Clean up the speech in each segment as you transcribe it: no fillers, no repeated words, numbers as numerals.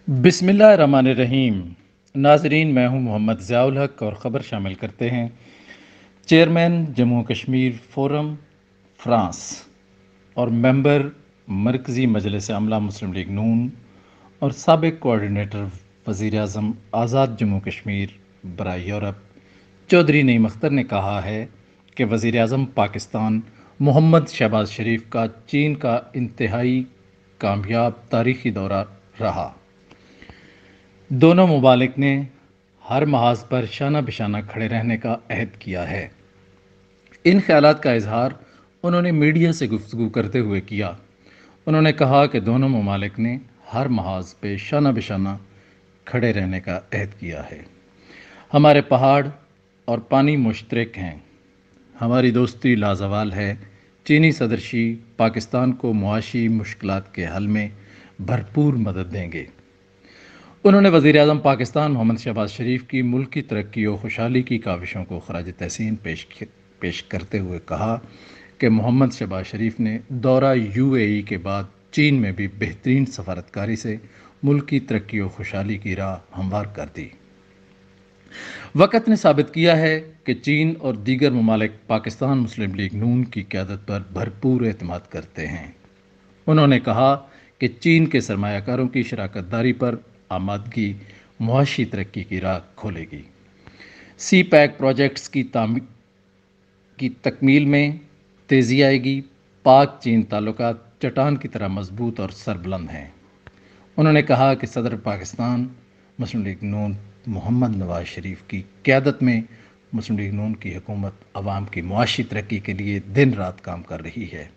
बिस्मिल्लाहिर्रहमानिर्रहीम। नाजरीन, मैं हूं मोहम्मद ज़ियाउल हक और ख़बर शामिल करते हैं। Chairman Jammu Kashmir forum France और मेंबर मरकज़ी मजलिस आमला मुस्लिम लीग नून और साबिक़ कोऑर्डिनेटर वज़ीर आज़म आज़ाद जम्मू कश्मीर बराए यूरोप चौधरी नईम अख्तर ने कहा है कि वज़ीर आज़म पाकिस्तान मोहम्मद शहबाज शरीफ का चीन का इंतहाई कामयाब तारीख़ी दौरा रहा। दोनों ममालिक ने हर महाज पर शाना बिशाना खड़े रहने का अहद किया है। इन ख्यालात का इजहार उन्होंने मीडिया से गुफ्तगू करते हुए किया। उन्होंने कहा कि दोनों ममालिक ने हर महाज पे शाना बिशाना खड़े रहने का अहद किया है। हमारे पहाड़ और पानी मुश्तरक हैं। हमारी दोस्ती लाजवाल है। चीनी सदरशी पाकिस्तान को मुआशी मुश्किलात के हल में भरपूर मदद देंगे। उन्होंने वज़ीर-ए-आज़म पाकिस्तान मोहम्मद शहबाज शरीफ की मुल्क की तरक्की और खुशहाली की काविशों को खराज तहसीन पेश करते हुए कहा कि मोहम्मद शहबाज शरीफ ने दौरा यूएई के बाद चीन में भी बेहतरीन सफारतकारी से मुल्क की तरक्की और खुशहाली की राह हमवार कर दी। वक़्त ने साबित किया है कि चीन और दीगर ममालिक पाकिस्तान मुस्लिम लीग नून की क़यादत पर भरपूर एतमाद करते हैं। उन्होंने कहा कि चीन के सरमायाकारों की शराकत दारी पर आमादगी मुआशी तरक्की की राह खोलेगी। सी पैक प्रोजेक्ट्स की तकमील में तेज़ी आएगी। पाक चीन ताल्लुकात चट्टान की तरह मजबूत और सरबुलंद हैं। उन्होंने कहा कि सदर पाकिस्तान मुस्लिम लीग नून मोहम्मद नवाज शरीफ की क़यादत में मुस्लिम लीग नून की हुकूमत अवाम की मुआशी तरक्की के लिए दिन रात काम कर रही है।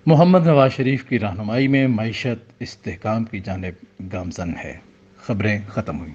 मोहम्मद नवाज शरीफ की रहनुमाई में मईशत इस्तेहकाम की जानिब गामज़न है। खबरें ख़त्म हुई।